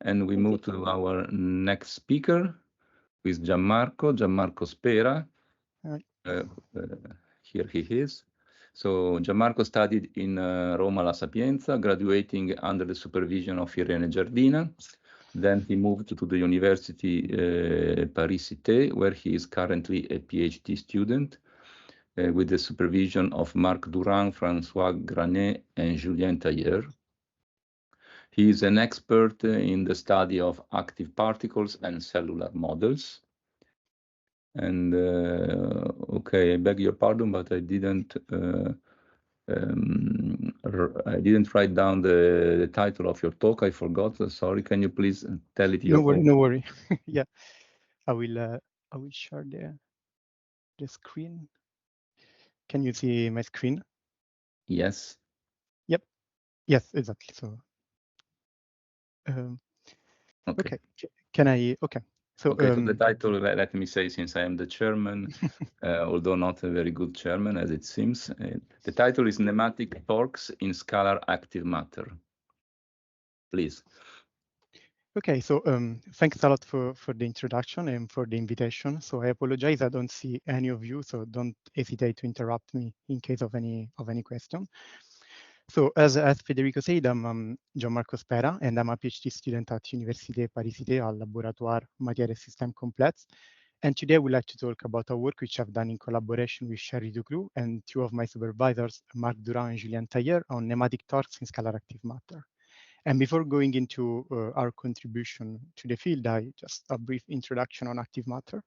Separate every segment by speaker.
Speaker 1: And we move to our next speaker, who is Gianmarco Spera. Here he is. So Gianmarco studied in Roma La Sapienza, graduating under the supervision of Irene Giardina. Then he moved to the Université Paris Cité, where he is currently a PhD student with the supervision of Marc Durand, François Granet, and Julien Tailleur. He is an expert in the study of active particles and cellular models. And okay, I beg your pardon, but I didn't write down the title of your talk. I forgot. Sorry. Can you please tell it?
Speaker 2: No worry, no worry. Yeah, I will share the screen. Can you see my screen?
Speaker 1: Yes.
Speaker 2: Yep. Yes, exactly. So, okay. Can I? Okay. So,
Speaker 1: okay, so the title, let me say, since I am the chairman, although not a very good chairman, as it seems, the title is Nematic Torques in Scalar Active Matter. Please.
Speaker 2: Okay, so thanks a lot for the introduction and for the invitation. So I apologize, I don't see any of you, so don't hesitate to interrupt me in case of any question. So as Federico said, I'm Gianmarco Spera, and I'm a PhD student at Université Paris Cité al Laboratoire Matières et Systèmes Complexes. And today I would like to talk about a work which I've done in collaboration with Sherry Ducru and two of my supervisors, Marc Durand and Julien Tailleur, on nematic torques in scalar active matter. And before going into our contribution to the field, just a brief introduction on active matter.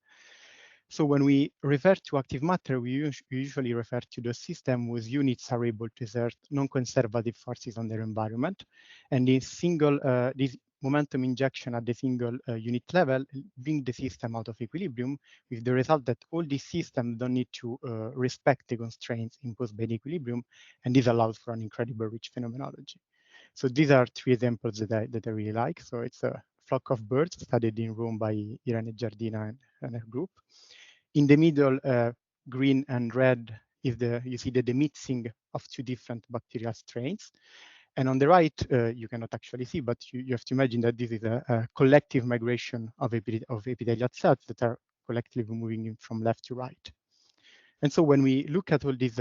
Speaker 2: So when we refer to active matter, we usually refer to the system whose units are able to exert non-conservative forces on their environment. And this momentum injection at the single unit level bring the system out of equilibrium, with the result that all these systems don't need to respect the constraints imposed by the equilibrium, and this allows for an incredibly rich phenomenology. So these are three examples that I really like. So it's a flock of birds studied in Rome by Irene Giardina and her group. In the middle, green and red is you see the demixing of two different bacterial strains. And on the right, you cannot actually see, but you have to imagine that this is a collective migration of epithelial cells that are collectively moving from left to right. And so when we look at all these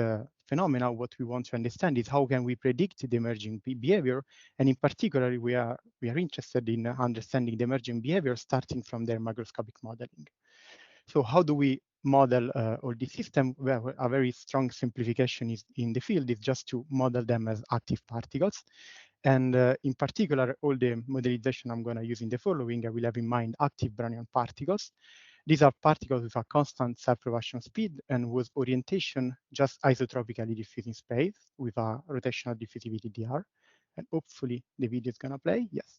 Speaker 2: phenomena, what we want to understand is how can we predict the emerging behavior? And in particular, we are interested in understanding the emerging behavior starting from their macroscopic modeling. So how do we model all these systems? Well, a very strong simplification is in the field is just to model them as active particles. And in particular, all the modelization I'm going to use in the following, I will have in mind active Brownian particles. These are particles with a constant self-propulsion speed and whose orientation just isotropically diffuse in space with a rotational diffusivity dr. And hopefully the video is going to play. Yes.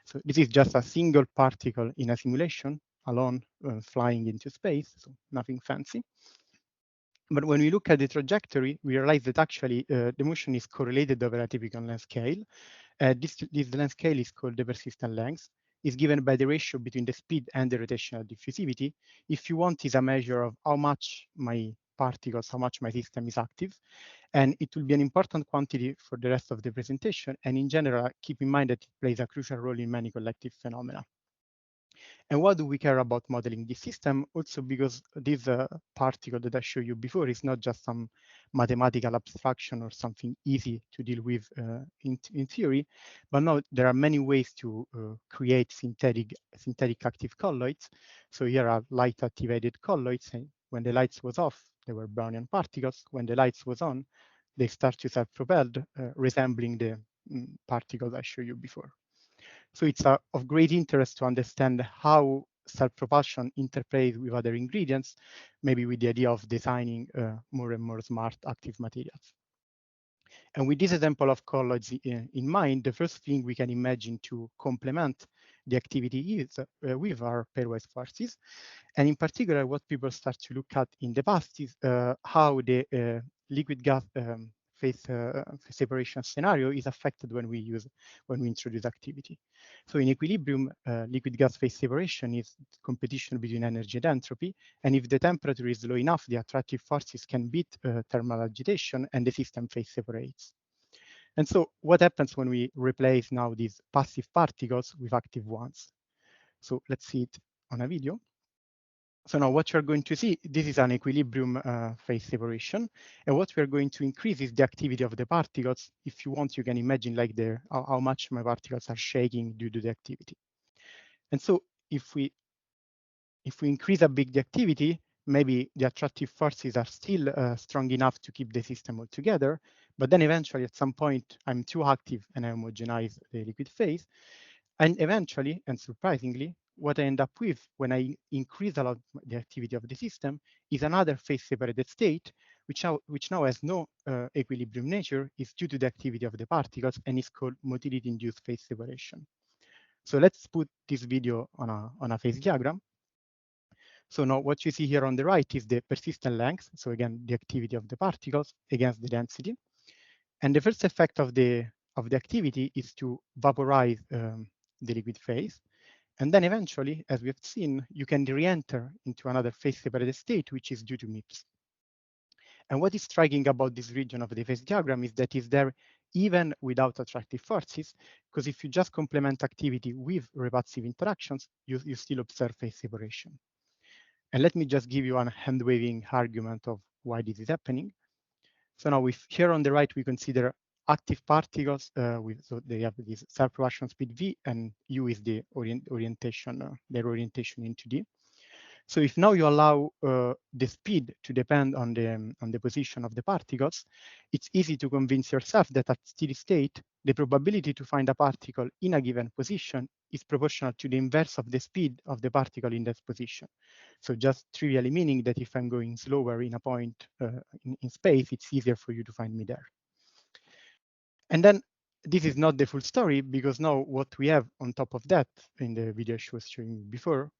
Speaker 2: So this is just a single particle in a simulation alone flying into space, so nothing fancy. But when we look at the trajectory, we realize that actually the motion is correlated over a typical length scale. This length scale is called the persistent length. It's given by the ratio between the speed and the rotational diffusivity. If you want, is a measure of how much my particles, how much my system is active. And it will be an important quantity for the rest of the presentation. And in general, keep in mind that it plays a crucial role in many collective phenomena. And why do we care about modeling this system? Also because this particle that I showed you before is not just some mathematical abstraction or something easy to deal with in theory, but now there are many ways to create synthetic active colloids. So here are light activated colloids, and when the lights was off, they were Brownian particles. When the lights was on, they start to self-propelled, resembling the particles I showed you before. So it's of great interest to understand how self-propulsion interplays with other ingredients, maybe with the idea of designing more and more smart active materials. And with this example of colloids in mind, the first thing we can imagine to complement the activity is with our pairwise forces. And in particular, what people start to look at in the past is how the liquid gas phase separation scenario is affected when we introduce activity. So in equilibrium, liquid gas phase separation is competition between energy and entropy. And if the temperature is low enough, the attractive forces can beat thermal agitation and the system phase separates. And so what happens when we replace now these passive particles with active ones? So let's see it on a video. So now what you're going to see, this is an equilibrium phase separation. And what we're going to increase is the activity of the particles. If you want, you can imagine like how much my particles are shaking due to the activity. And so if we increase a bit the activity, maybe the attractive forces are still strong enough to keep the system all together, but then eventually at some point I'm too active and I homogenize the liquid phase. And eventually, and surprisingly, what I end up with when I increase a lot the activity of the system is another phase separated state, which now has no equilibrium nature, is due to the activity of the particles and is called motility-induced phase separation. So let's put this video on a phase diagram. So now what you see here on the right is the persistent length. So again, the activity of the particles against the density. And the first effect of the activity is to vaporize the liquid phase. And then eventually, as we have seen, you can re-enter into another phase separated state, which is due to MIPS. And what is striking about this region of the phase diagram is that it's there even without attractive forces, because if you just complement activity with repulsive interactions, you still observe phase separation. And let me just give you a hand-waving argument of why this is happening. So now here on the right, we consider active particles so they have this self-propulsion speed v, and u is the orientation, their orientation into d. So if now you allow the speed to depend on the position of the particles, it's easy to convince yourself that at steady state, the probability to find a particle in a given position is proportional to the inverse of the speed of the particle in that position. So just trivially meaning that if I'm going slower in a point in space, it's easier for you to find me there. And then this is not the full story, because now what we have on top of that in the video I was showing before,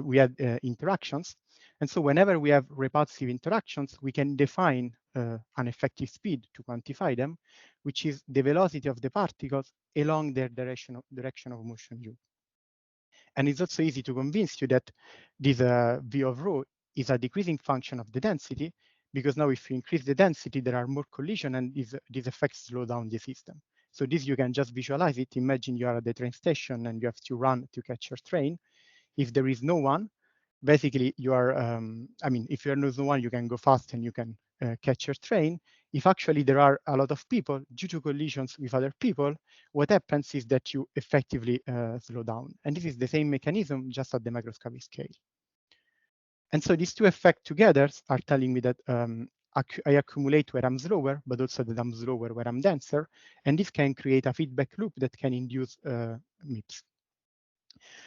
Speaker 2: we had interactions. And so whenever we have repulsive interactions, we can define an effective speed to quantify them, which is the velocity of the particles along their direction of motion u. And it's also easy to convince you that this v of rho is a decreasing function of the density, because now if you increase the density, there are more collision, and these effects slow down the system. So this, you can just visualize it. Imagine you are at the train station and you have to run to catch your train. If there is no one, basically you are, if there is no one, you can go fast and you can catch your train. If actually there are a lot of people due to collisions with other people, what happens is that you effectively slow down. And this is the same mechanism, just at the microscopic scale. And so these two effects together are telling me that I accumulate where I'm slower, but also that I'm slower where I'm denser. And this can create a feedback loop that can induce MIPS.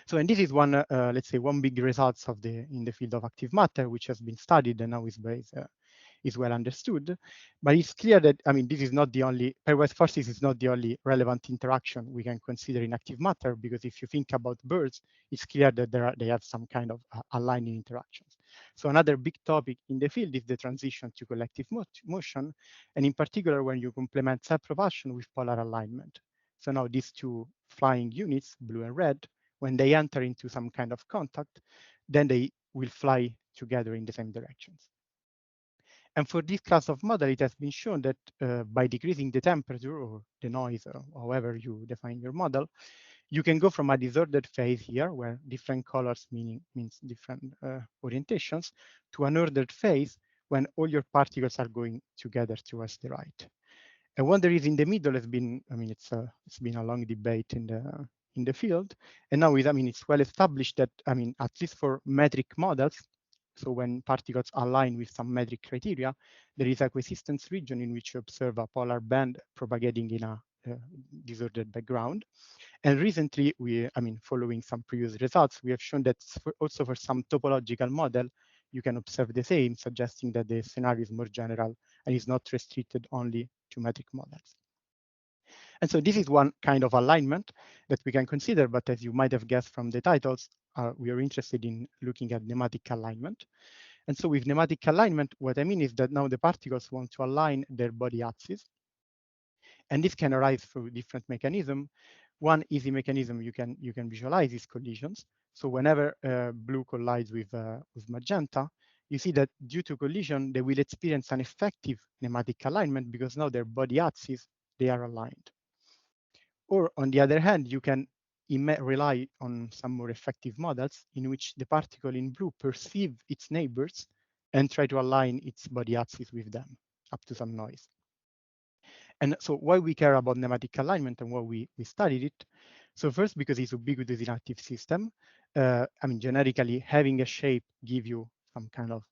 Speaker 2: So, and this is one, let's say, one big result of in the field of active matter, which has been studied and now is well understood. But it's clear that, this is not the only, pairwise forces is not the only relevant interaction we can consider in active matter, because if you think about birds, it's clear that they have some kind of aligning interactions. So another big topic in the field is the transition to collective motion, and in particular, when you complement self-propulsion with polar alignment. So now these two flying units, blue and red, when they enter into some kind of contact, then they will fly together in the same directions. And for this class of model, it has been shown that by decreasing the temperature or the noise, or however you define your model, you can go from a disordered phase here, where different colors means different orientations, to an ordered phase when all your particles are going together towards the right. And what there is in the middle has been, it's been a long debate in the field. And now it's well established that, at least for metric models, so when particles align with some metric criteria, there is a coexistence region in which you observe a polar band propagating in a disordered background. And recently, following some previous results, we have shown that also for some topological model, you can observe the same, suggesting that the scenario is more general and is not restricted only to metric models. And so this is one kind of alignment that we can consider, but as you might have guessed from the titles, we are interested in looking at nematic alignment. And so with nematic alignment, what I mean is that now the particles want to align their body axis. And this can arise through different mechanisms. One easy mechanism you can visualize is collisions. So whenever blue collides with magenta, you see that due to collision, they will experience an effective nematic alignment, because now their body axis they are aligned. Or on the other hand, you can rely on some more effective models in which the particle in blue perceive its neighbors and try to align its body axis with them up to some noise. And so why we care about nematic alignment and why we studied it? So first, because it's ubiquitous in active system. I mean, generically, having a shape give you some kind of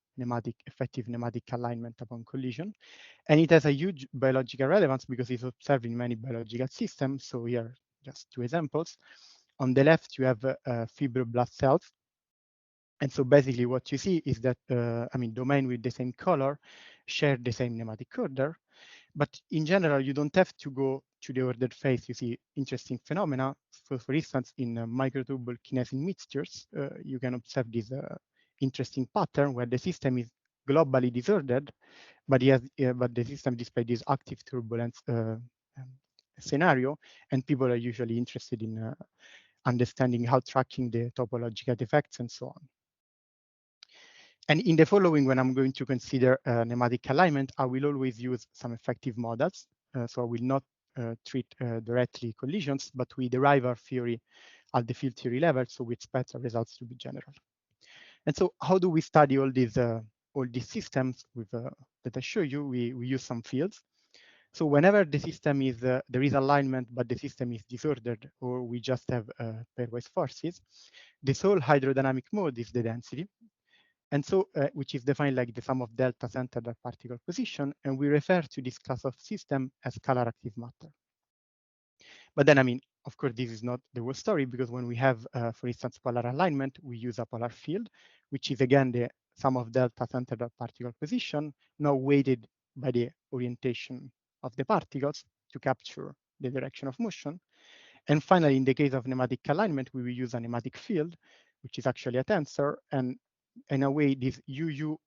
Speaker 2: effective nematic alignment upon collision. And it has a huge biological relevance because it's observed in many biological systems. So here, just two examples. On the left, you have fibroblast cells. And so basically what you see is that, I mean, domain with the same color share the same nematic order. But in general, you don't have to go to the ordered phase. You see interesting phenomena. So for instance, in microtubule kinesin mixtures, you can observe this interesting pattern where the system is globally disordered, but the system displays this active turbulence scenario, and people are usually interested in understanding how tracking the topological effects and so on. And in the following, when I'm going to consider nematic alignment, I will always use some effective models. So I will not treat directly collisions, but we derive our theory at the field theory level, so we expect the results to be general. And so how do we study all these systems with, that I show you? We use some fields. So whenever the system is, there is alignment, but the system is disordered, or we just have pairwise forces, the sole hydrodynamic mode is the density. And so, which is defined like the sum of delta centered at particle position, and we refer to this class of system as scalar active matter. But then, I mean, of course, this is not the whole story, because when we have, for instance, polar alignment, we use a polar field, which is again the sum of delta centered at particle position, now weighted by the orientation of the particles to capture the direction of motion. And finally, in the case of nematic alignment, we will use a nematic field, which is actually a tensor. And in a way, this UU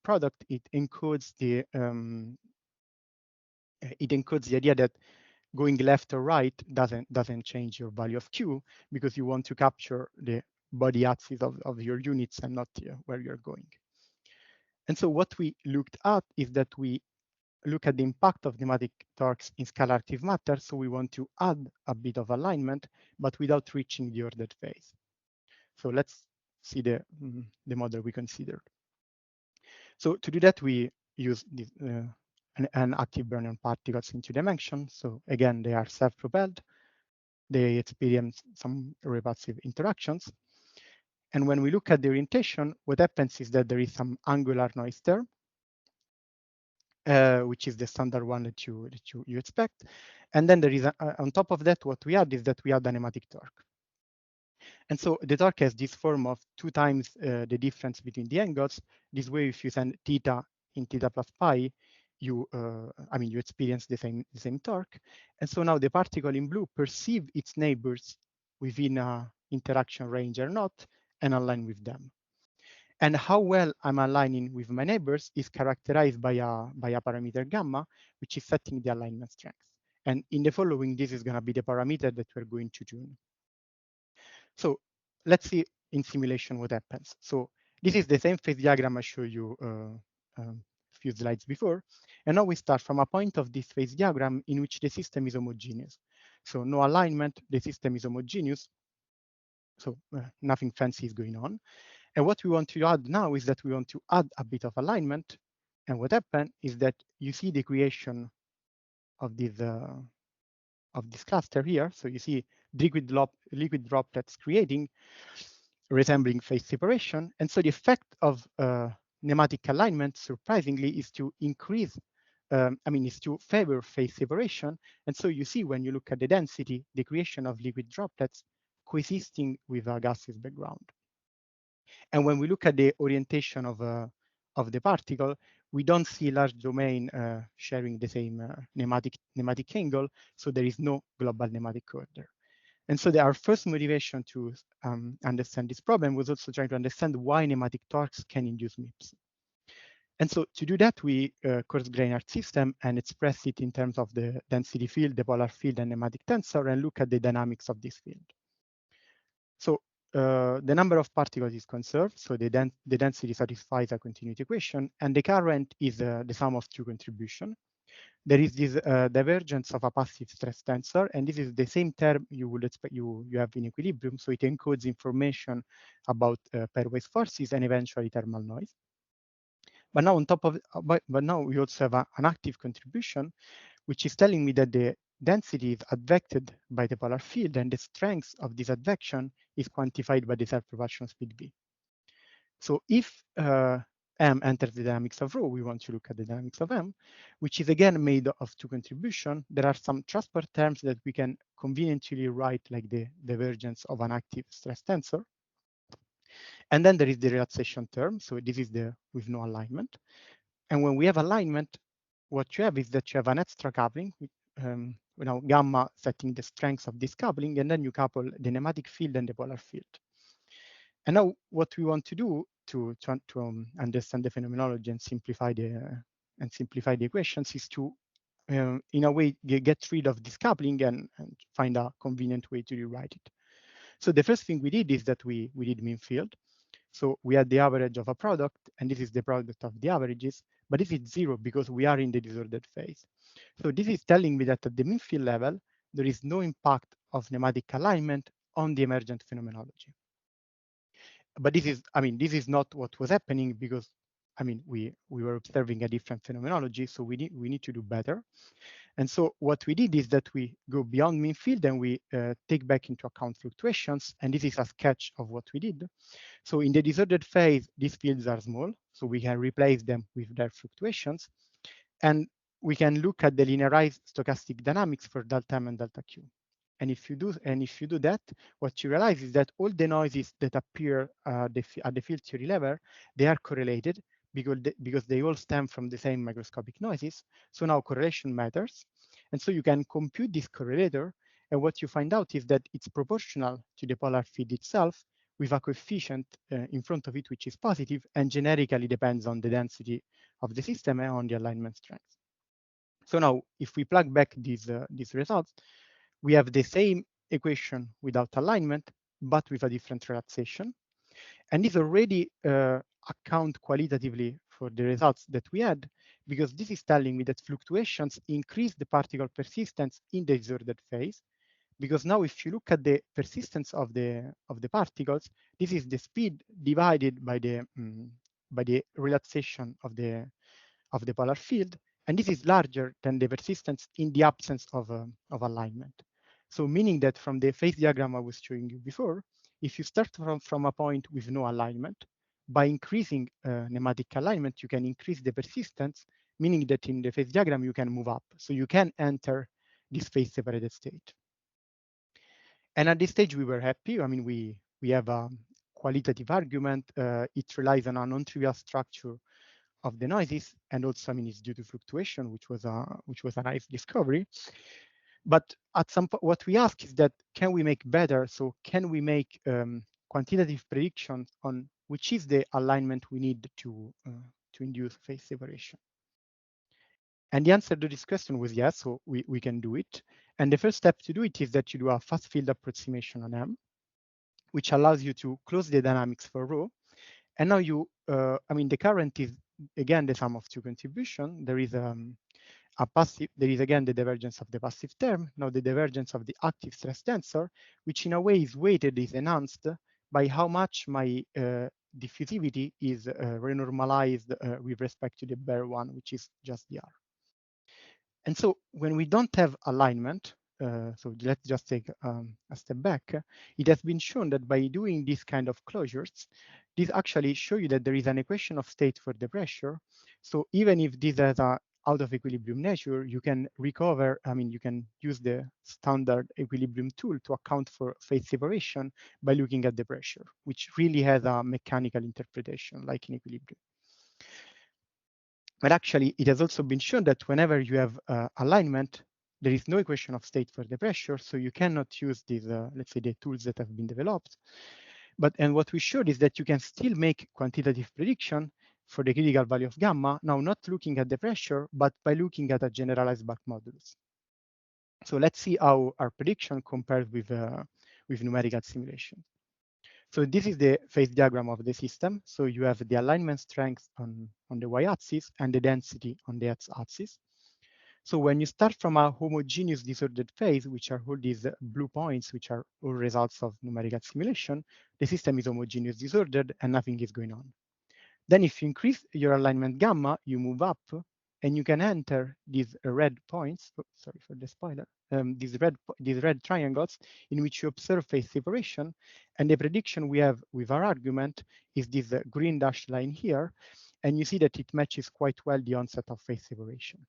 Speaker 2: product, it encodes the idea that going left or right doesn't change your value of Q, because you want to capture the body axis of your units and not where you're going. And so what we looked at is that we look at the impact of nematic torques in scalar active matter. So we want to add a bit of alignment, but without reaching the ordered phase. So let's see the model we considered. So to do that, we use this, an active Brownian particles in 2 dimensions. So again, they are self-propelled. They experience some repulsive interactions. And when we look at the orientation, what happens is that there is some angular noise term, which is the standard one that you expect. And then there is, on top of that, what we add is that we add a nematic torque. And so the torque has this form of 2 times the difference between the angles. This way, if you send theta in theta plus pi, you experience the same torque. And so now the particle in blue perceive its neighbors within a interaction range or not, and align with them. And how well I'm aligning with my neighbors is characterized by a parameter gamma, which is setting the alignment strength. And in the following, this is going to be the parameter that we're going to tune. So let's see in simulation what happens. So this is the same phase diagram I showed you a few slides before. And now we start from a point of this phase diagram in which the system is homogeneous. So no alignment, the system is homogeneous. So nothing fancy is going on. And what we want to add now is that we want to add a bit of alignment. And what happened is that you see the creation of this cluster here. So you see liquid droplets creating, resembling phase separation. And so the effect of nematic alignment, surprisingly, is to increase, is to favor phase separation. And so you see when you look at the density, the creation of liquid droplets coexisting with a gaseous background. And when we look at the orientation of the particle, we don't see large domain sharing the same nematic angle, so there is no global nematic order. And so our first motivation to understand this problem was also trying to understand why nematic torques can induce MIPS. And so to do that, we coarse-grain our system and express it in terms of the density field, the polar field, and nematic tensor, and look at the dynamics of this field. So the number of particles is conserved, so the density satisfies a continuity equation, and the current is the sum of 2 contributions. there is this divergence of a passive stress tensor, and this is the same term you would expect you have in equilibrium. So it encodes information about pairwise forces and eventually thermal noise. But now on top of, but now we also have an active contribution, which is telling me that the density is advected by the polar field, and the strength of this advection is quantified by the self-propulsion speed v. So if M enters the dynamics of rho, we want to look at the dynamics of M, which is again made of two contributions. There are some transport terms that we can conveniently write like the divergence of an active stress tensor. And then there is the relaxation term. So this is the with no alignment. And when we have alignment, what you have is that you have an extra coupling, with, gamma setting the strength of this coupling, and then you couple the nematic field and the polar field. And now what we want to do to understand the phenomenology and simplify the equations is to, in a way, get rid of this coupling and find a convenient way to rewrite it. So the first thing we did is that we did mean field. So we had the average of a product, and this is the product of the averages, but this is zero because we are in the disordered phase. So this is telling me that at the mean field level, there is no impact of nematic alignment on the emergent phenomenology. But this is not what was happening because, we were observing a different phenomenology, so we need to do better. And so what we did is that we go beyond mean field and we take back into account fluctuations, and this is a sketch of what we did. So in the disordered phase, these fields are small, so we can replace them with their fluctuations, and we can look at the linearized stochastic dynamics for delta M and delta Q. And if you do that, what you realize is that all the noises that appear at the field theory level, they are correlated because they all stem from the same microscopic noises. So now correlation matters. And so you can compute this correlator. And what you find out is that it's proportional to the polar field itself with a coefficient in front of it, which is positive and generically depends on the density of the system and on the alignment strength. So now if we plug back these results, we have the same equation without alignment, but with a different relaxation. And this already account qualitatively for the results that we had, because this is telling me that fluctuations increase the particle persistence in the disordered phase. Because now if you look at the persistence of the particles, this is the speed divided by the relaxation of the polar field. And this is larger than the persistence in the absence of alignment. So meaning that from the phase diagram I was showing you before, if you start from a point with no alignment, by increasing nematic alignment, you can increase the persistence, meaning that in the phase diagram, you can move up. So you can enter this phase separated state. And at this stage, we were happy. We have a qualitative argument. It relies on a non-trivial structure of the noises, and also, it's due to fluctuation, which was a nice discovery. But at some point, what we ask is that, can we make better? So can we make quantitative predictions on which is the alignment we need to induce phase separation? And the answer to this question was yes, so we can do it. And the first step to do it is that you do a fast field approximation on M, which allows you to close the dynamics for rho. And now the current is, again, the sum of two contributions. There is again the divergence of the passive term, now the divergence of the active stress tensor, which in a way is weighted, is enhanced by how much my diffusivity is renormalized with respect to the bare one, which is just the R. And so when we don't have alignment, so let's just take a step back, it has been shown that by doing these kind of closures, these actually show you that there is an equation of state for the pressure. So even if this has a out of equilibrium nature, you can recover, you can use the standard equilibrium tool to account for phase separation by looking at the pressure, which really has a mechanical interpretation like in equilibrium. But actually, it has also been shown that whenever you have alignment, there is no equation of state for the pressure, so you cannot use these, let's say, the tools that have been developed. And what we showed is that you can still make quantitative prediction for the critical value of gamma, now not looking at the pressure, but by looking at a generalized back modulus. So let's see how our prediction compares with numerical simulation. So this is the phase diagram of the system. So you have the alignment strength on the y-axis and the density on the x-axis. So when you start from a homogeneous disordered phase, which are all these blue points, which are all results of numerical simulation, the system is homogeneous disordered and nothing is going on. Then if you increase your alignment gamma, you move up and you can enter these red points, oh, sorry for the spoiler, these red triangles in which you observe phase separation. And the prediction we have with our argument is this green dashed line here. And you see that it matches quite well the onset of phase separation.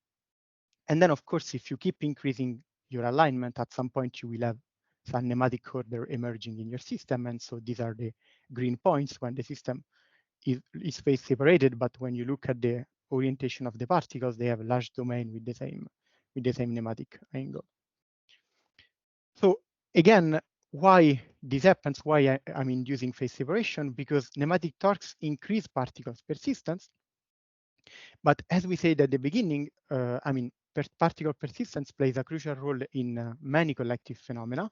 Speaker 2: And then, of course, if you keep increasing your alignment, at some point you will have some nematic order emerging in your system. And so these are the green points when the system is phase separated, but when you look at the orientation of the particles, they have a large domain with the same nematic angle. So again, why this happens, why I'm inducing phase separation, because nematic torques increase particles persistence. But as we said at the beginning, particle persistence plays a crucial role in many collective phenomena.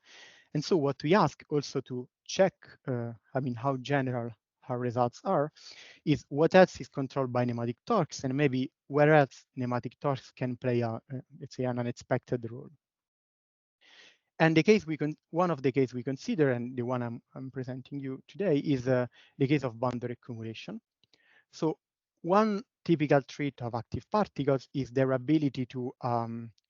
Speaker 2: And so what we ask also to check, how general our results are, is what else is controlled by nematic torques, and maybe where else nematic torques can play let's say, an unexpected role. And the case one of the cases we consider, and the one I'm presenting you today, is the case of boundary accumulation. So one typical trait of active particles is their ability to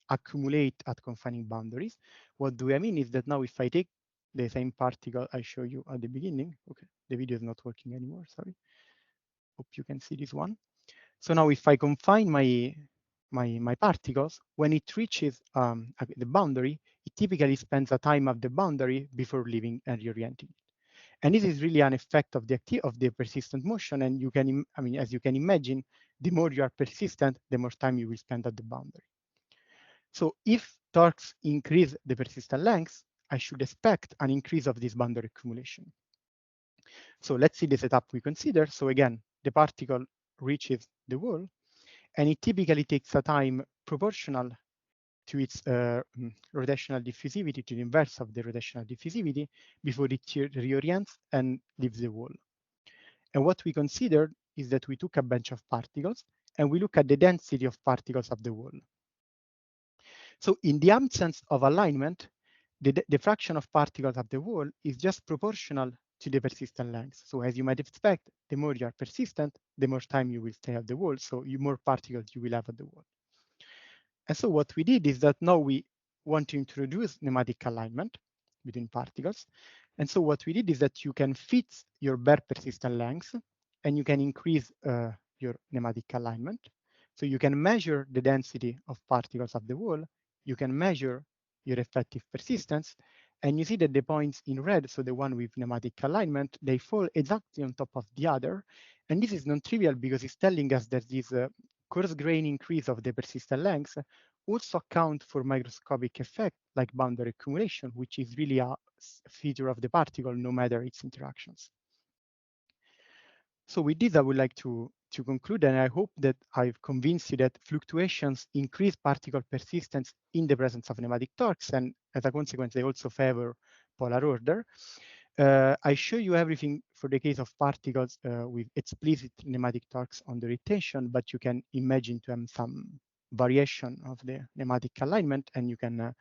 Speaker 2: accumulate at confining boundaries. What do I mean is that now if I take the same particle I show you at the beginning, okay, the video is not working anymore, sorry. Hope you can see this one. So now if I confine my particles, when it reaches the boundary, it typically spends a time at the boundary before leaving and reorienting. And this is really an effect of the persistent motion. And you can, as you can imagine, the more you are persistent, the more time you will spend at the boundary. So if torques increase the persistent length, I should expect an increase of this boundary accumulation. So let's see the setup we consider. So again, the particle reaches the wall, and it typically takes a time proportional to its rotational diffusivity, to the inverse of the rotational diffusivity, before it reorients and leaves the wall. And what we considered is that we took a bunch of particles and we look at the density of particles of the wall. So in the absence of alignment, the fraction of particles of the wall is just proportional to the persistent length. So as you might expect, the more you are persistent, the more time you will stay at the wall. So more particles you will have at the wall. And so what we did is that now we want to introduce nematic alignment between particles. And so what we did is that you can fit your bare persistent length and you can increase your nematic alignment. So you can measure the density of particles of the wall. You can measure your effective persistence. And you see that the points in red, so the one with nematic alignment, they fall exactly on top of the other. And this is non-trivial because it's telling us that this coarse grain increase of the persistent length also account for microscopic effect like boundary accumulation, which is really a feature of the particle, no matter its interactions. So with this, I would like to conclude, and I hope that I've convinced you that fluctuations increase particle persistence in the presence of nematic torques, and as a consequence, they also favor polar order. I show you everything for the case of particles with explicit nematic torques on the retention, but you can imagine to have some variation of the nematic alignment, and you can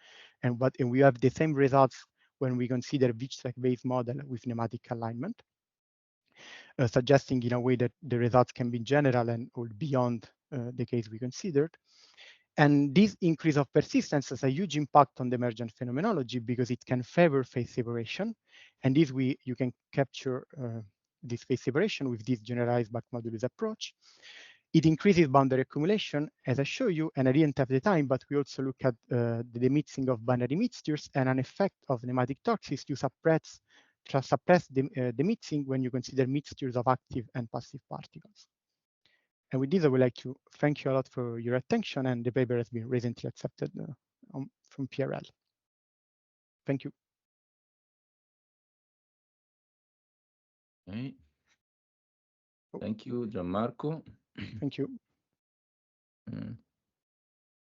Speaker 2: and we have the same results when we consider Wittstock-based model with nematic alignment, suggesting in a way that the results can be general and or beyond the case we considered. And this increase of persistence has a huge impact on the emergent phenomenology because it can favor phase separation. And this you can capture this phase separation with this generalized back modulus approach. It increases boundary accumulation, as I show you, and I didn't have the time, but we also look at the demixing of binary mixtures, and an effect of nematic torques is to suppress the mixing when you consider mixtures of active and passive particles. And with this, I would like to thank you a lot for your attention, and the paper has been recently accepted from PRL. Thank you.
Speaker 1: Okay. Thank you, Gianmarco.
Speaker 2: Thank you.
Speaker 1: There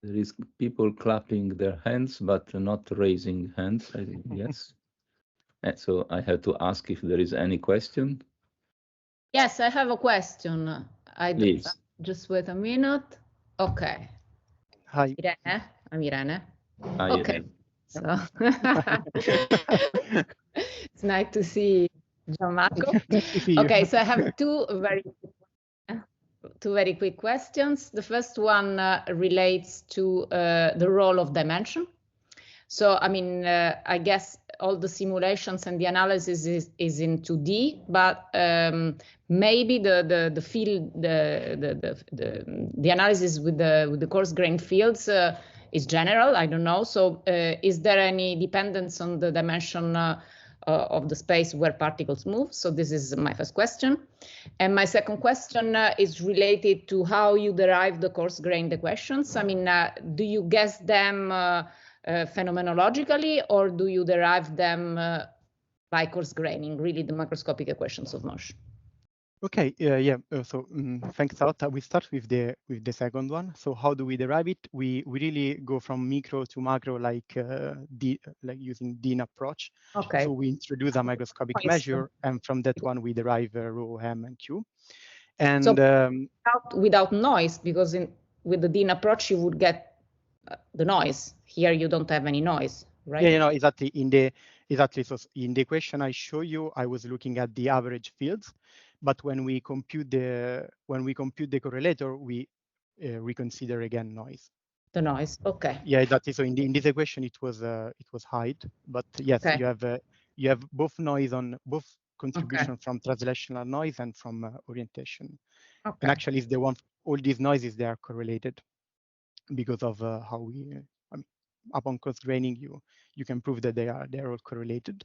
Speaker 1: is people clapping their hands, but not raising hands, I think, yes. So I have to ask if there is any question.
Speaker 3: Yes, I have a question.
Speaker 1: Please.
Speaker 3: Just wait a minute. Okay.
Speaker 2: Hi.
Speaker 3: Irene? I'm Irene.
Speaker 1: Hi,
Speaker 3: Okay.
Speaker 1: Irene.
Speaker 3: So it's nice to see Gianmarco.
Speaker 2: Nice to see you.
Speaker 3: Okay, so I have two very quick questions. The first one relates to the role of dimension. So, I mean, I guess all the simulations and the analysis is in 2D, but maybe the field, the analysis with the coarse grained fields is general. I don't know. So, is there any dependence on the dimension of the space where particles move? So this is my first question. And my second question is related to how you derive the coarse grained equations. I mean, do you guess them phenomenologically, or do you derive them by coarse graining, really the macroscopic equations of motion?
Speaker 2: Okay, yeah. So thanks a lot. We start with the second one. So how do we derive it? We really go from micro to macro, like using Dean approach.
Speaker 3: Okay.
Speaker 2: So we introduce a microscopic measure, and from that one we derive rho, m, and q. And
Speaker 3: so without noise, because with the Dean approach you would get the noise. Here you don't have any noise, right?
Speaker 2: Yeah, you know, exactly. So in the equation I show you, I was looking at the average fields, but when we compute the correlator, we reconsider again noise.
Speaker 3: The noise, okay.
Speaker 2: Yeah, exactly. So in this equation, it was height, but yes,
Speaker 3: okay.
Speaker 2: you have both noise on both contribution
Speaker 3: okay.
Speaker 2: from translational noise and from orientation.
Speaker 3: Okay.
Speaker 2: And actually, it's the one. All these noises, they are correlated because of how we. I mean, upon coarse graining, you can prove that they're all correlated.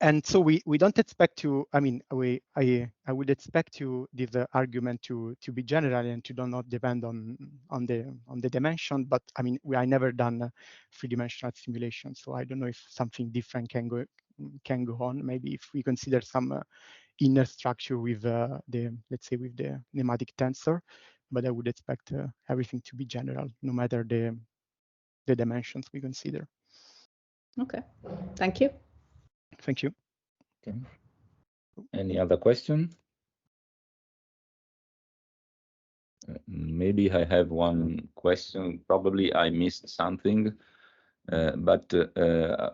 Speaker 2: And so we don't expect to. I mean, I would expect this argument to be general and to not depend on the dimension. But I mean, I never done three-dimensional simulation, so I don't know if something different can go on. Maybe if we consider some inner structure with let's say with the nematic tensor, but I would expect everything to be general, no matter the dimensions we consider.
Speaker 3: Okay, thank you.
Speaker 2: Thank you.
Speaker 1: Okay. Any other question? Maybe I have one question. Probably I missed something, but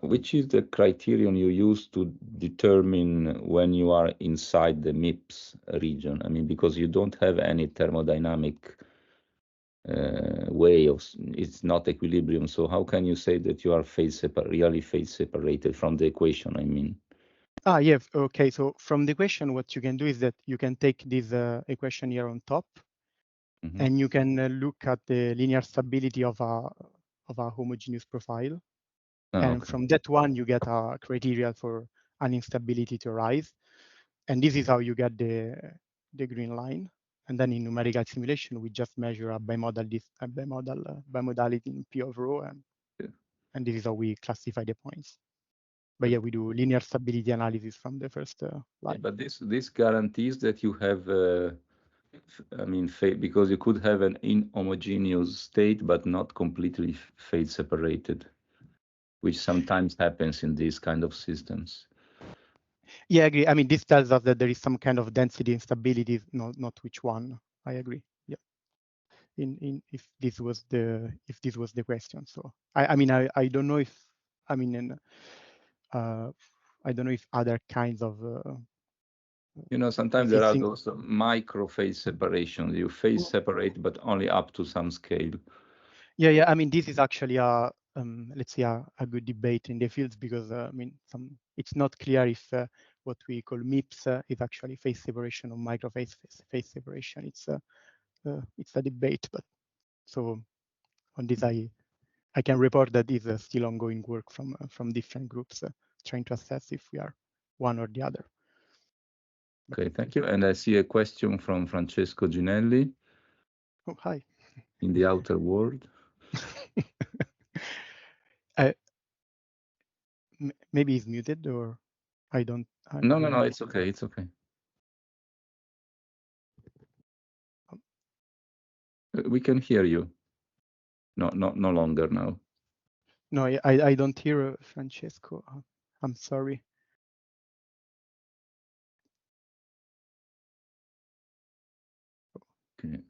Speaker 1: which is the criterion you use to determine when you are inside the MIPS region? I mean, because you don't have any thermodynamic way of, it's not equilibrium. So how can you say that you are really phase separated from the equation? I mean.
Speaker 2: Yeah, okay. So from the equation, what you can do is that you can take this equation here on top, and you can look at the linear stability of a homogeneous profile. And from that one, you get a criteria for an instability to arise. And this is how you get the green line. And then in numerical simulation, we just measure a bimodality in P of rho, and this is how we classify the points. But yeah, we do linear stability analysis from the first line.
Speaker 1: But this guarantees that you have, I mean, because you could have an inhomogeneous state, but not completely phase separated, which sometimes happens in these kind of systems.
Speaker 2: Yeah, I agree. I mean, this tells us that there is some kind of density instability, not which one. I agree. Yeah. If this was the question. So I mean I don't know if I mean I don't know if other kinds of
Speaker 1: sometimes there are those micro phase separations. You phase separate, but only up to some scale.
Speaker 2: Yeah. I mean, this is actually a let's say a good debate in the fields, because I mean, it's not clear if what we call MIPS is actually phase separation or micro phase separation. It's a debate, but so on this I can report that this is still ongoing work from different groups trying to assess if we are one or the other.
Speaker 1: Okay, thank you. And I see a question from Francesco Ginelli.
Speaker 2: Oh, hi.
Speaker 1: In the outer world.
Speaker 2: Maybe he's muted, or I don't.
Speaker 1: No, it's okay. It's okay. We can hear you. No longer now.
Speaker 2: No, I don't hear Francesco. I'm sorry.
Speaker 1: Okay.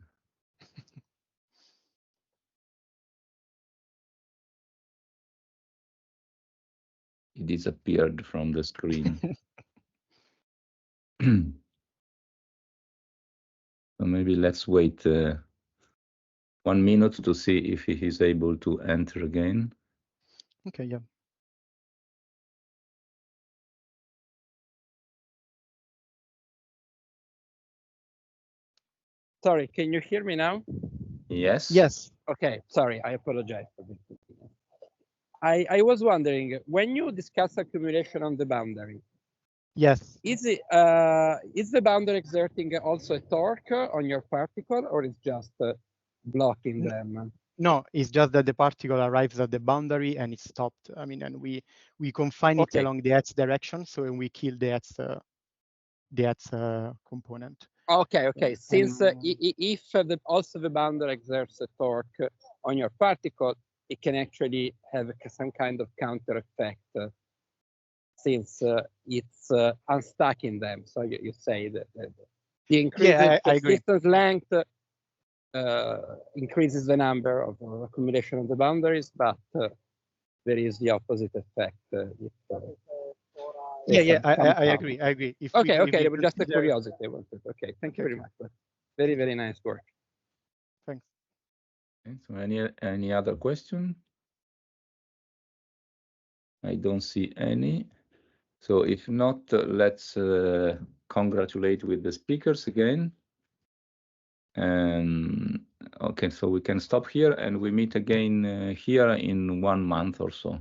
Speaker 1: He disappeared from the screen. So maybe let's wait 1 minute to see if he is able to enter again.
Speaker 2: Okay, yeah.
Speaker 4: Sorry, can you hear me now?
Speaker 1: Yes.
Speaker 2: Yes.
Speaker 4: Okay, sorry, I apologize for this. I was wondering, when you discuss accumulation on the boundary,
Speaker 2: Yes.
Speaker 4: is the boundary exerting also a torque on your particle, or is just blocking them?
Speaker 2: No, it's just that the particle arrives at the boundary and it's stopped. I mean, and we confine it along the x direction, so when we kill the x component.
Speaker 4: Okay. Since if also the boundary exerts a torque on your particle, it can actually have some kind of counter effect, since it's unstacking them. So you say that the increasing distance length increases the number of accumulation of the boundaries, but there is the opposite effect.
Speaker 2: I agree. If
Speaker 4: okay, but just a curiosity. Okay, thank you very much. Very, very nice work.
Speaker 2: Thanks.
Speaker 1: Okay, so any other question? I don't see any. So if not, let's congratulate with the speakers again. And okay, so we can stop here and we meet again here in 1 month or so.